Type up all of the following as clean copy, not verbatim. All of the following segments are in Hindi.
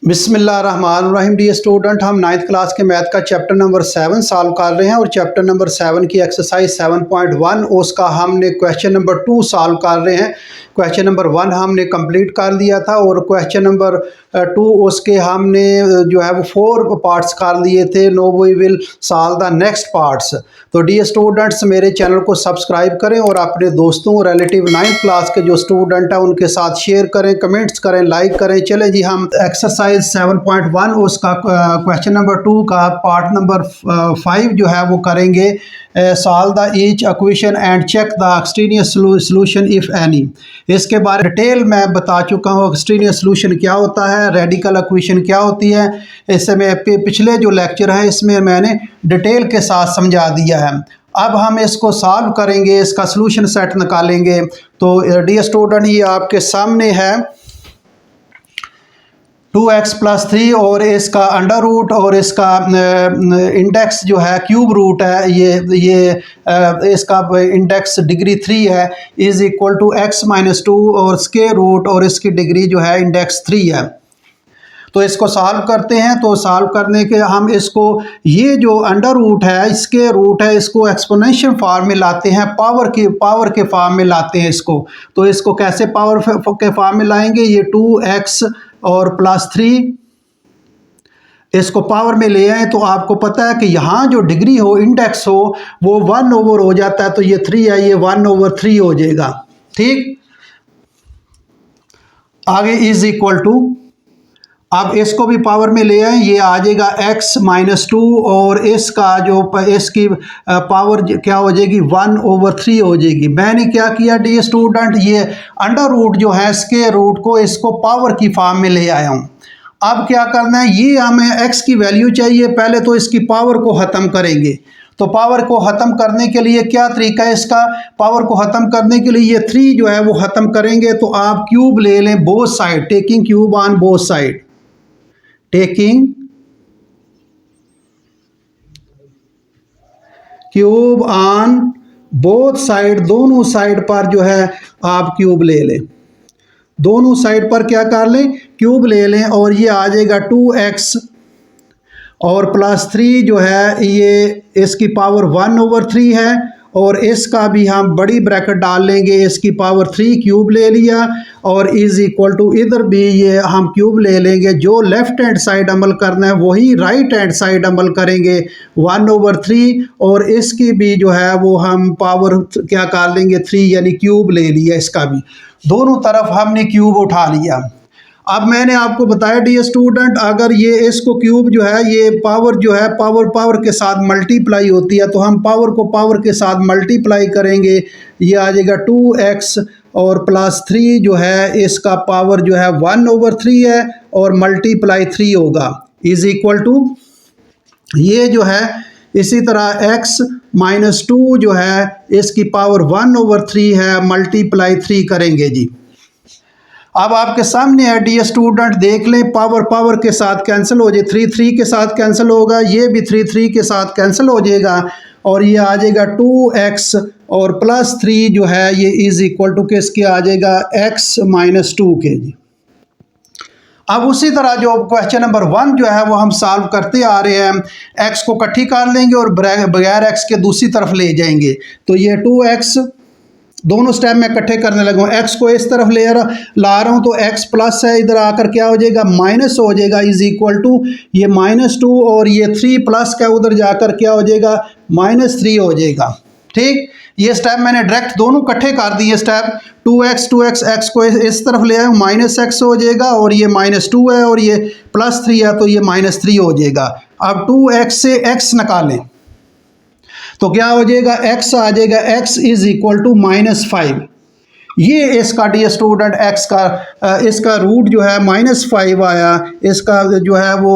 बिस्मिल्लाहिर्रहमानिर्रहीम। डी स्टूडेंट, हम 9th क्लास के मैथ का चैप्टर नंबर 7 सॉल्व कर रहे हैं और चैप्टर नंबर 7 की एक्सरसाइज 7.1 उसका हमने क्वेश्चन नंबर 2 सॉल्व कर रहे हैं। क्वेश्चन नंबर 1 हमने कंप्लीट कर लिया था और क्वेश्चन नंबर 2 उसके हमने जो है वो 4 पार्ट्स कर लिए थे। Now we will solve the next parts. तो डी स्टूडेंट्स, मेरे चैनल को सब्सक्राइब करें और अपने दोस्तों रिलेटिव 9th क्लास के जो स्टूडेंट हैं उनके साथ शेयर करें, कमेंट्स करें, लाइक करें। चलें जी, हम एक्सरसाइज 7.1 उसका क्वेश्चन नंबर 2 का पार्ट नंबर 5 जो है वो करेंगे। Solve the each equation and check the extraneous solution if any. इसके बारे में डिटेल मैं बता चुका हूँ। एक्सट्रेनियस सॉल्यूशन क्या होता है, रेडिकल इक्वेशन क्या होती है, इससे मैं पिछले जो लेक्चर है इसमें मैंने डिटेल के साथ समझा दिया है। अब हम इसको सॉल्व करेंगे, इसका सॉल्यूशन सेट निकालेंगे। तो डियर स्टूडेंट, ये आपके सामने है 2x + 3 और इसका अंडर रूट और इसका इंडेक्स जो है क्यूब रूट है, ये इसका इंडेक्स डिग्री 3 है, इज़ इक्वल टू x - 2 और स्क्वायर रूट और इसकी डिग्री जो है इंडेक्स 3 है। तो इसको सॉल्व करते हैं। तो सॉल्व करने के हम इसको, ये जो अंडर रूट है इसके रूट है, इसको एक्सपोनेंशियल फॉर्म में लाते हैं, पावर के फॉर्म में लाते हैं इसको। तो इसको कैसे पावर के फॉर्म में लाएंगे, ये 2x और +3 इसको पावर में ले आए तो आपको पता है कि यहाँ जो डिग्री हो, इंडेक्स हो, वो 1/, हो जाता है। तो ये 3 है, ये 1/3 हो जाएगा। ठीक, आगे इज इक्वल टू, अब इसको भी पावर में ले आए, ये आ जाएगा x - 2 और इसका जो इसकी पावर क्या हो जाएगी 1/3 हो जाएगी। मैंने क्या किया डी स्टूडेंट, ये अंडर रूट जो है स्क्वायर रूट को इसको पावर की फॉर्म में ले आया हूँ। अब क्या करना है, ये हमें x की वैल्यू चाहिए, पहले तो इसकी पावर को ख़त्म करेंगे। तो पावर को ख़त्म करने के लिए क्या तरीका है इसका, पावर को ख़त्म करने के लिए ये 3 जो है वो ख़त्म करेंगे। तो आप क्यूब ले लें both side, taking cube on both side, taking cube on both side, दोनों साइड पर जो है आप क्यूब ले लें, दोनों साइड पर क्या कर लें, क्यूब ले लें। और ये आ जाएगा 2x और +3 जो है ये इसकी पावर 1/3 है और इसका भी हम बड़ी ब्रैकेट डाल लेंगे, इसकी पावर 3 क्यूब ले लिया और इज़ इक्वल टू, इधर भी ये हम क्यूब ले लेंगे। जो लेफ़्ट हैंड साइड अमल करना है वही राइट हैंड साइड अमल करेंगे, 1/3 और इसकी भी जो है वो हम पावर क्या कर लेंगे 3, यानी क्यूब ले लिया। इसका भी दोनों तरफ हमने क्यूब उठा लिया। अब मैंने आपको बताया डी स्टूडेंट, अगर ये इसको क्यूब जो है, ये पावर जो है पावर के साथ मल्टीप्लाई होती है, तो हम पावर को पावर के साथ मल्टीप्लाई करेंगे। ये आ जाएगा 2x और +3 जो है इसका पावर जो है 1/3 है और मल्टीप्लाई 3 होगा, इज़ इक्वल टू, ये जो है इसी तरह x - 2 जो है इसकी पावर 1/3 है, मल्टीप्लाई 3 करेंगे जी। अब आपके सामने है डी स्टूडेंट, देख लें, पावर के साथ कैंसिल हो जाए, 3 के साथ कैंसिल होगा, ये भी 3 के साथ कैंसिल हो जाएगा और ये आ जाएगा 2x और +3 जो है ये इज़ इक्वल टू किसके आ जाएगा, x - 2 के जी। अब उसी तरह जो क्वेश्चन नंबर 1 जो है वो हम सॉल्व करते आ रहे हैं, x को इकट्ठी कर लेंगे और बगैर x के दूसरी तरफ ले जाएंगे। तो ये 2x, दोनों स्टेप में इकट्ठे करने लगा हूँ, x को इस तरफ ला रहा हूँ तो x प्लस है, इधर आकर क्या हो जाएगा माइनस हो जाएगा, इज़ इक्वल टू, ये -2 और ये 3 प्लस का उधर जाकर क्या हो जाएगा -3 हो जाएगा। ठीक, ये स्टेप मैंने डायरेक्ट दोनों इकट्ठे कर दिए स्टेप। 2x x को इस तरफ ले आया हूँ, -x हो जाएगा और ये -2 है और ये +3 है तो ये -3 हो जाएगा। अब 2x से x निकालें तो क्या हो जाएगा, x आ जाएगा, x इज़ इक्वल टू -5। ये इसका डी स्टूडेंट x का इसका रूट जो है -5 आया, इसका जो है वो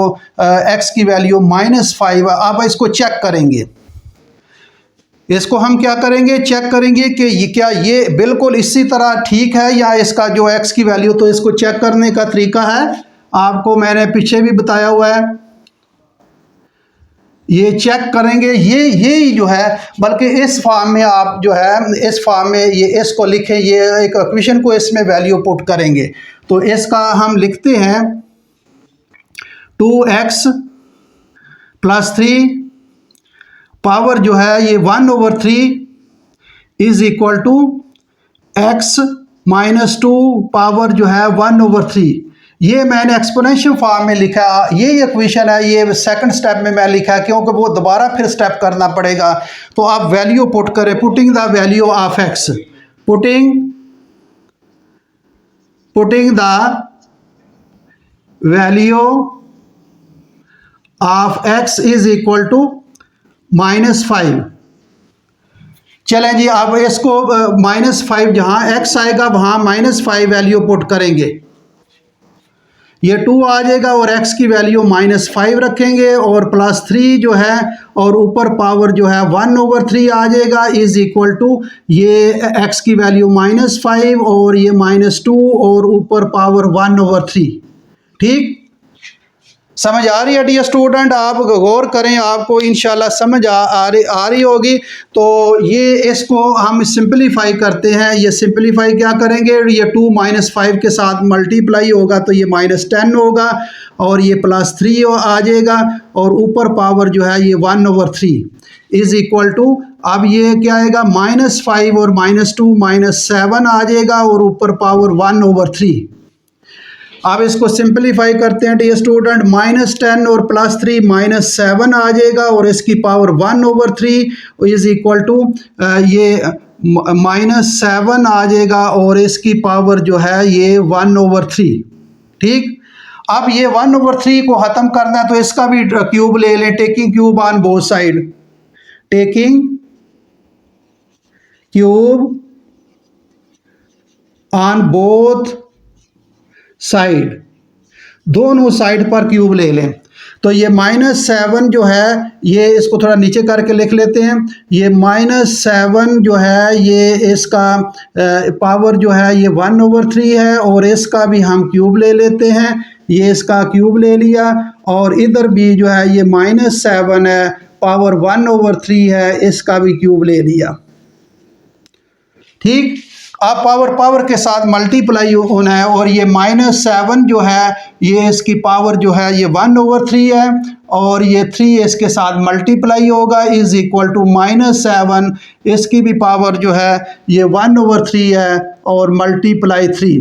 x की वैल्यू -5 है। अब इसको चेक करेंगे, इसको हम क्या करेंगे, चेक करेंगे कि ये क्या ये बिल्कुल इसी तरह ठीक है या इसका जो x की वैल्यू। तो इसको चेक करने का तरीका है, आपको मैंने पीछे भी बताया हुआ है, ये चेक करेंगे, ये जो है, बल्कि इस फॉर्म में आप जो है इस फॉर्म में ये इसको लिखें, ये एक इक्वेशन को इसमें वैल्यू पुट करेंगे। तो इसका हम लिखते हैं 2x प्लस 3 पावर जो है ये 1/3 is equal to x minus 2 power जो है 1/3। ये मैंने एक्सपोनेंशियल फॉर्म में लिखा, ये इक्वेशन है, ये सेकंड स्टेप में मैं लिखा क्योंकि वो दोबारा फिर स्टेप करना पड़ेगा। तो आप वैल्यू पुट करें, putting the value of x, putting the value of x is equal to -5। चलें जी, अब इसको -5 जहाँ x आएगा वहाँ -5 वैल्यू पुट करेंगे, ये 2 आ जाएगा और x की वैल्यू -5 रखेंगे और प्लस 3 जो है और ऊपर पावर जो है 1/3 आ जाएगा इज इक्वल टू ये x की वैल्यू -5 और ये -2 और ऊपर पावर 1/3। ठीक, समझ आ रही है डियर स्टूडेंट? आप गौर करें, आपको इंशाल्लाह समझ आ रही होगी। तो ये इसको हम सिंपलीफाई करते हैं। ये सिंपलीफाई क्या करेंगे, ये 2 -5 के साथ मल्टीप्लाई होगा तो ये -10 होगा और ये +3 आ जाएगा और ऊपर पावर जो है ये 1/3 इज इक्वल टू, अब ये क्या आएगा -5 और -2 -7 आ जाएगा और ऊपर पावर 1/3। अब इसको सिंपलीफाई करते हैं डियर स्टूडेंट, -10 और +3 -7 आ जाएगा और इसकी पावर 1/3 इज इक्वल टू ये -7 आ जाएगा और इसकी पावर जो है ये 1/3। ठीक, अब ये 1/3 को ख़त्म करना है तो इसका भी क्यूब ले लें, taking cube on both side, taking cube on both side, दोनों साइड पर क्यूब ले लें। तो ये -7 जो है ये इसको थोड़ा नीचे करके लिख लेते हैं, ये -7 जो है ये इसका पावर जो है ये 1/3 है और इसका भी हम क्यूब ले लेते हैं, ये इसका क्यूब ले लिया और इधर भी जो है ये -7 है, पावर 1/3 है, इसका भी क्यूब ले लिया। ठीक, अब पावर के साथ मल्टीप्लाई होना है और ये -7 जो है ये इसकी पावर जो है ये 1/3 है और ये 3 इसके साथ मल्टीप्लाई होगा इज इक्वल टू -7, इसकी भी पावर जो है ये 1/3 है और मल्टीप्लाई 3।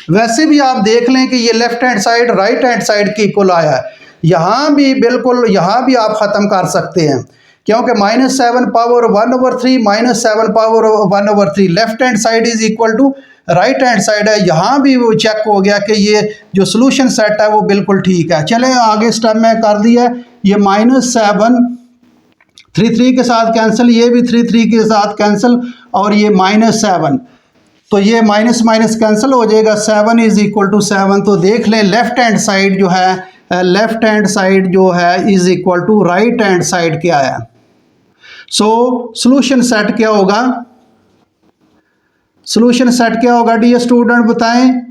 वैसे भी आप देख लें कि ये left hand side right hand side की इक्वल आया है, यहाँ भी बिल्कुल, यहाँ भी आप ख़त्म कर सकते हैं क्योंकि -7 power 1/3 -7 power 1/3 left hand side is equal to right hand side है। यहाँ भी वो चेक हो गया कि ये जो सोल्यूशन सेट है वो बिल्कुल ठीक है। चलें आगे स्टेप में कर दिया, ये -7 3 के साथ कैंसिल, ये भी 3 के साथ कैंसिल और ये -7, तो ये माइनस माइनस कैंसिल हो जाएगा, 7 इज इक्वल टू 7। तो देख लें लेफ्ट हैंड साइड जो है, लेफ्ट हैंड साइड जो है is equal to right hand side क्या है। सो सॉल्यूशन सेट क्या होगा, सॉल्यूशन सेट क्या होगा डियर स्टूडेंट बताएं।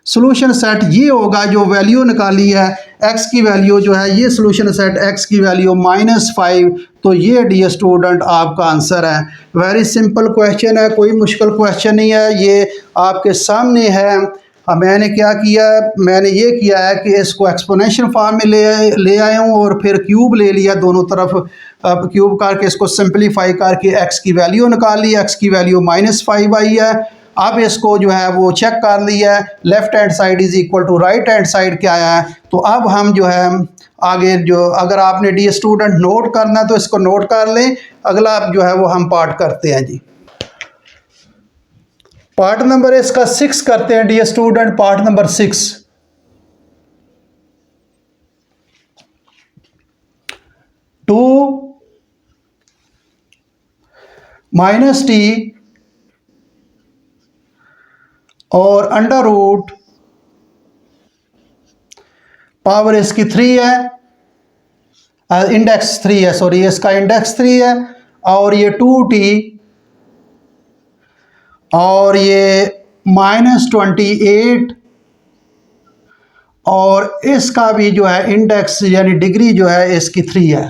सॉल्यूशन सेट ये होगा जो वैल्यू निकाली है x की वैल्यू जो है, ये सॉल्यूशन सेट x की वैल्यू -5, तो ये डियर स्टूडेंट आपका आंसर है। वेरी सिंपल क्वेश्चन है, कोई मुश्किल क्वेश्चन नहीं है, ये आपके सामने है। मैंने क्या किया है, मैंने ये किया है कि इसको एक्सपोनेंशियल फॉर्म में ले आया हूँ और फिर क्यूब ले लिया दोनों तरफ, अब क्यूब करके इसको सिंपलीफाई करके x की वैल्यू निकाल ली, x की वैल्यू -5 आई है। अब इसको जो है वो चेक कर लिया है, left hand side is equal to right hand side क्या आया है। तो अब हम जो है आगे जो, अगर आपने डियर स्टूडेंट नोट करना तो इसको नोट कर लें, अगला जो है वो हम पार्ट करते हैं जी। पार्ट नंबर इसका 6 करते हैं dear student, part number 6। Two -t और अंडर रूट पावर इसकी 3 है, इंडेक्स 3 है, सॉरी इसका इंडेक्स 3 है, और ये 2t और ये -28 और इसका भी जो है इंडेक्स यानी डिग्री जो है इसकी 3 है।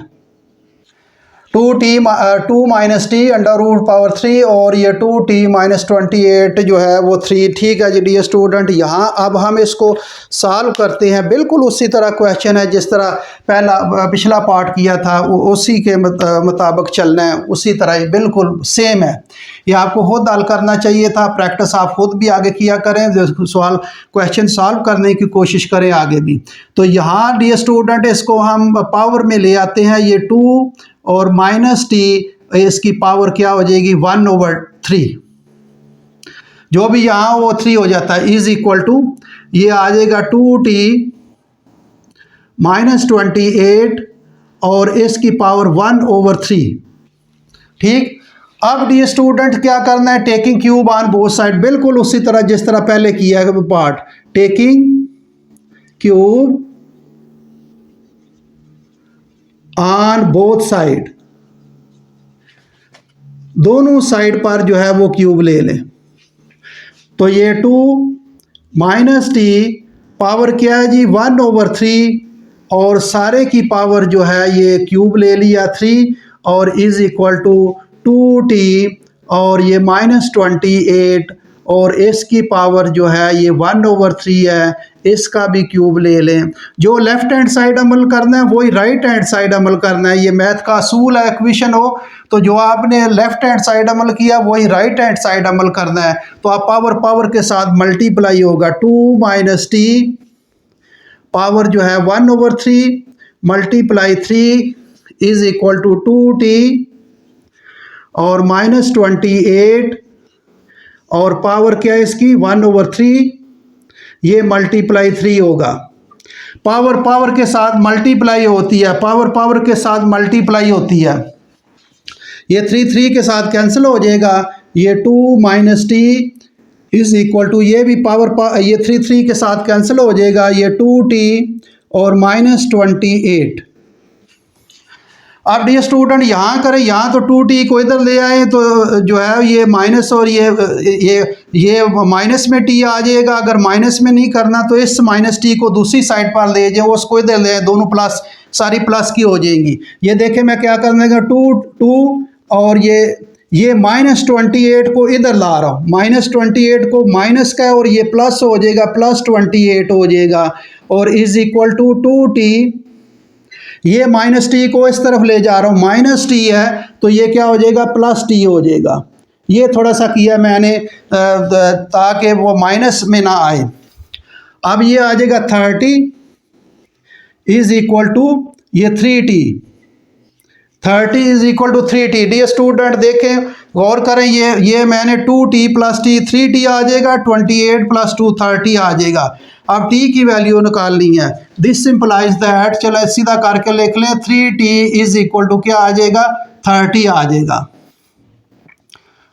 Two minus t under root power 3 और ये 2t-28 जो है वो 3। ठीक है जी डियर स्टूडेंट, यहाँ अब हम इसको सॉल्व करते हैं। बिल्कुल उसी तरह क्वेश्चन है जिस तरह पिछला पार्ट किया था, उसी के मुताबिक चलना है, उसी तरह ही बिल्कुल सेम है। ये आपको खुद हल करना चाहिए था, प्रैक्टिस आप खुद भी आगे किया करें, सवाल क्वेश्चन सॉल्व करने की कोशिश करें आगे भी। तो यहाँ डियर स्टूडेंट इसको हम पावर में ले आते हैं, ये 2 और माइनस टी, इसकी पावर क्या हो जाएगी 1/3, जो भी यहाँ वो 3 हो जाता है, इज इक्वल टू ये आ जाएगा 2t-28 और इसकी पावर 1/3। ठीक, अब डी स्टूडेंट क्या करना है, taking cube on both side, बिल्कुल उसी तरह जिस तरह पहले किया है part, taking cube on both side, दोनों साइड पर जो है वो क्यूब ले लें। तो ये 2 माइनस टी पावर क्या है जी 1/3 और सारे की पावर जो है ये क्यूब ले लिया 3 और इज इक्वल टू 2t और ये -28 और इसकी पावर जो है ये 1/3 है, इसका भी क्यूब ले लें। जो लेफ्ट हैंड साइड अमल करना है वही राइट हैंड साइड अमल करना है। ये मैथ का असूल है, इक्वेशन हो तो जो आपने लेफ्ट हैंड साइड अमल किया वही राइट हैंड साइड अमल करना है। तो आप पावर के साथ मल्टीप्लाई होगा, 2 माइनस टी पावर जो है 1/3 multiply 3 is equal to 2t और -28 और पावर क्या है इसकी 1/3, ये मल्टीप्लाई 3 होगा। पावर के साथ मल्टीप्लाई होती है, पावर के साथ मल्टीप्लाई होती है। ये 3 के साथ कैंसिल हो जाएगा, ये 2 minus t is equal to ये भी ये 3 के साथ कैंसिल हो जाएगा, ये 2t और -28। अब डी स्टूडेंट यहाँ करें, यहाँ तो 2t को इधर ले आए तो जो है ये माइनस और ये माइनस में t आ जाएगा। अगर माइनस में नहीं करना तो इस माइनस t को दूसरी साइड पर ले जाए, उसको इधर ले आए, दोनों प्लस, सारी प्लस की हो जाएंगी। ये देखें मैं क्या करने का 2 और ये -28 को इधर ला रहा हूँ, -28 को माइनस का और ये प्लस हो जाएगा, +28 हो जाएगा और इज इक्वल टू 2t, ये -t को इस तरफ ले जा रहा हूँ, -t है तो ये क्या हो जाएगा +t हो जाएगा। ये थोड़ा सा किया मैंने ताकि वो माइनस में ना आए। अब ये आ जाएगा 30 इज इक्वल टू ये 3t, 30 is equal to 3t। Dear student देखें गौर करें, ये मैंने 2t + t 3t आ जाएगा, 28 + 2 30 आ जाएगा। अब t की वैल्यू निकालनी है, दिस सिंपलाइज दैट, चलो सीधा करके लिख लें, 3t इज इक्वल टू क्या आ जाएगा 30 आ जाएगा।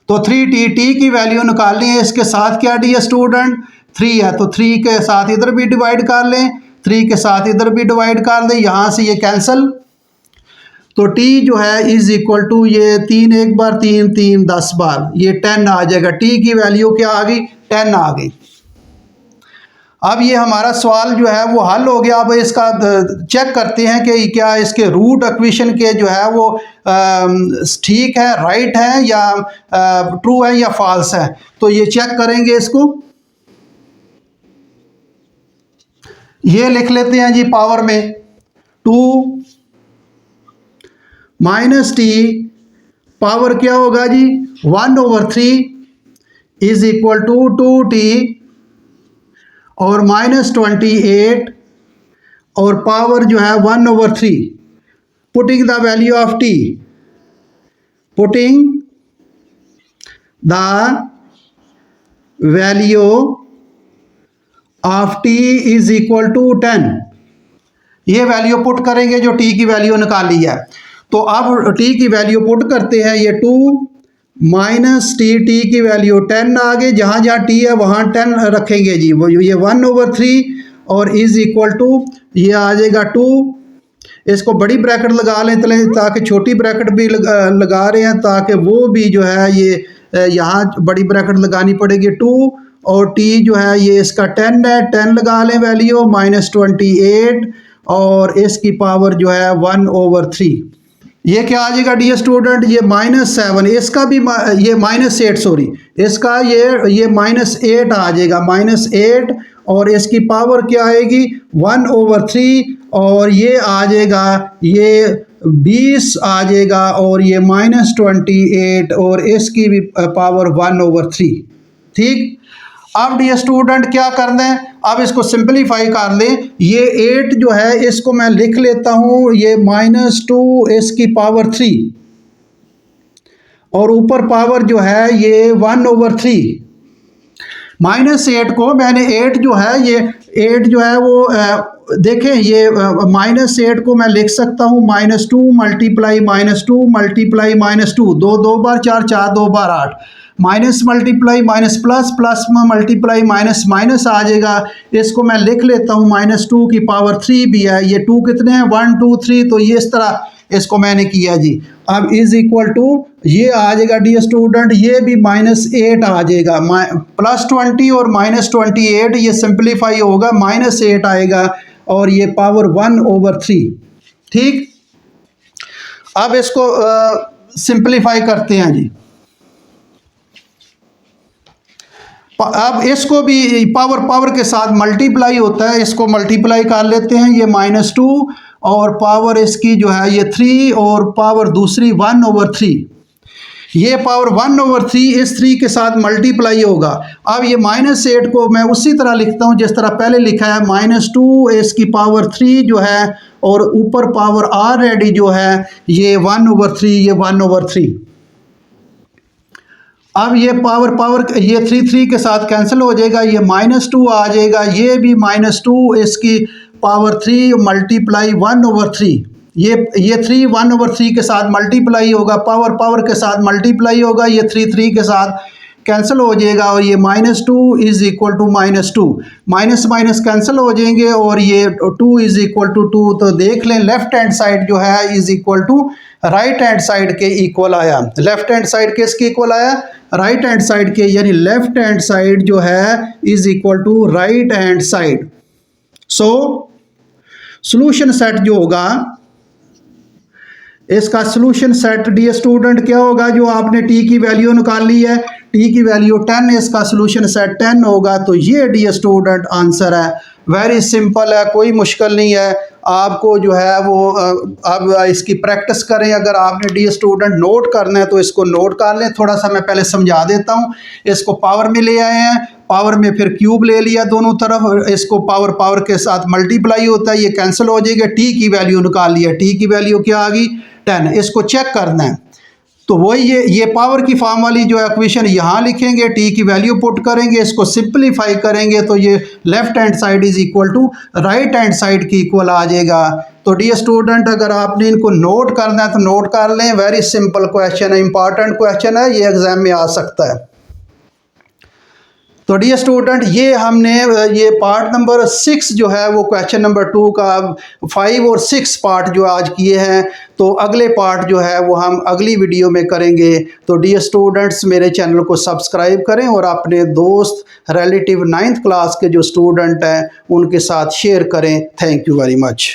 तो 3t, t की वैल्यू निकालनी है, इसके साथ क्या डी स्टूडेंट 3 है तो 3 के साथ इधर भी डिवाइड कर लें, 3 के साथ इधर भी डिवाइड कर दें, यहाँ से ये कैंसिल, तो t जो है इज इक्वल टू ये 3 एक बार 3 3 10 बार, ये 10 आ जाएगा। t की वैल्यू क्या आ गई 10 आ गई। अब ये हमारा सवाल जो है वो हल हो गया। अब इसका चेक करते हैं कि क्या इसके रूट इक्वेशन के जो है वो ठीक है, राइट है या ट्रू है या फॉल्स है। तो ये चेक करेंगे इसको, ये लिख लेते हैं जी पावर में 2 माइनस टी पावर क्या होगा जी 1/3 इज इक्वल टू 2t और -28 और पावर जो है 1/3, putting the value of t, putting the value of t is equal to 10। ये वैल्यू पुट करेंगे जो t की वैल्यू निकाली है। तो अब t की वैल्यू पुट करते हैं, ये 2 माइनस टी, t की वैल्यू 10 आ गई, जहाँ जहाँ t है वहाँ 10 रखेंगे जी, वो ये 1/3 और इज इक्वल टू ये आ जाएगा 2, इसको बड़ी ब्रैकेट लगा लें ताकि छोटी ब्रैकेट भी लगा रहे हैं ताकि वो भी जो है ये यहाँ बड़ी ब्रैकेट लगानी पड़ेगी 2 और t जो है ये इसका 10 है, 10 लगा लें वैल्यू, -28 और इसकी पावर जो है 1/3। ये क्या आ जाएगा डियर स्टूडेंट, ये -7, इसका भी ये -8 सॉरी, इसका ये -8 आ जाएगा, -8, और इसकी पावर क्या आएगी 1/3, और ये आ जाएगा ये 20 आ जाएगा, और ये -28, और इसकी भी पावर 1/3। ठीक, अब डियर स्टूडेंट क्या करना है, अब इसको सिंपलीफाई कर लें। ये 8 जो है इसको मैं लिख लेता हूँ, ये -2 इसकी पावर 3, और ऊपर पावर जो है ये 1/3। -8 को मैंने 8 जो है ये 8 जो है वो देखें, ये -8 को मैं लिख सकता हूँ -2 मल्टीप्लाई -2 मल्टीप्लाई -2, 2 2 बार 4 4 2 बार 8, minus multiply minus plus, plus में मल्टीप्लाई माइनस माइनस आ जाएगा। इसको मैं लिख लेता हूँ -2 की पावर 3 भी है, ये 2 कितने हैं 1 2 3, तो ये इस तरह इसको मैंने किया जी। अब इज इक्वल टू ये आ जाएगा डियर स्टूडेंट, ये भी -8 आ जाएगा, +20 और -28 ये सिंप्लीफाई होगा, -8 आएगा, और ये पावर 1/3। ठीक, अब इसको सिंप्लीफाई करते हैं जी। अब इसको भी पावर के साथ मल्टीप्लाई होता है, इसको मल्टीप्लाई कर लेते हैं, ये -2 और पावर इसकी जो है ये 3, और पावर दूसरी 1/3, ये पावर 1/3 इस 3 के साथ मल्टीप्लाई होगा। अब ये -8 को मैं उसी तरह लिखता हूँ जिस तरह पहले लिखा है, -2 इसकी पावर 3 जो है, और ऊपर पावर ऑलरेडी जो है ये 1/3, ये 1/3। अब ये पावर ये 3 के साथ कैंसिल हो जाएगा, ये -2 आ जाएगा, ये भी -2 इसकी पावर 3 मल्टीप्लाई 1/3, ये 3 1/3 के साथ मल्टीप्लाई होगा, पावर के साथ मल्टीप्लाई होगा, ये 3 के साथ कैंसिल हो जाएगा, और ये -2 is equal to -2, minus minus cancel हो जाएंगे, और ये 2 इज इक्वल टू 2। तो देख लें लेफ्ट हैंड साइड जो है is equal to right hand side के इक्वल आया। लेफ्ट हैंड साइड किसके इक्वल आया, राइट हैंड साइड के, यानी लेफ्ट हैंड साइड जो है is equal to right hand side. So solution set जो होगा, इसका सॉल्यूशन सेट डियर स्टूडेंट क्या होगा, जो आपने टी की वैल्यू निकाल ली है, टी की वैल्यू 10, इसका सॉल्यूशन सेट 10 होगा। तो ये डियर स्टूडेंट आंसर है, वेरी सिंपल है, कोई मुश्किल नहीं है। आपको जो है वो अब इसकी प्रैक्टिस करें। अगर आपने डियर स्टूडेंट नोट करना है तो इसको नोट कर लें। थोड़ा सा मैं पहले समझा देता हूँ। इसको पावर में ले आए हैं, पावर में फिर क्यूब ले लिया दोनों तरफ, इसको पावर के साथ मल्टीप्लाई होता है, ये कैंसिल हो जाएगा, टी की वैल्यू निकाल लिया, टी की वैल्यू क्या आ गई 10। इसको चेक करना है तो वही ये पावर की फॉर्म वाली जो इक्वेशन यहाँ लिखेंगे, टी की वैल्यू पुट करेंगे, इसको सिंप्लीफाई करेंगे तो ये left hand side is equal to right hand side की इक्वल आ जाएगा। तो डियर स्टूडेंट अगर आपने इनको नोट करना है तो नोट कर लें, वेरी सिंपल क्वेश्चन है, इंपॉर्टेंट क्वेश्चन है, ये एग्जाम में आ सकता है। तो डियर स्टूडेंट ये हमने ये पार्ट नंबर 6 जो है वो क्वेश्चन नंबर 2 का 5 और 6 पार्ट जो आज किए हैं। तो अगले पार्ट जो है वो हम अगली वीडियो में करेंगे। तो डियर स्टूडेंट्स मेरे चैनल को सब्सक्राइब करें और अपने दोस्त रिलेटिव 9th क्लास के जो स्टूडेंट हैं उनके साथ शेयर करें। Thank you very much.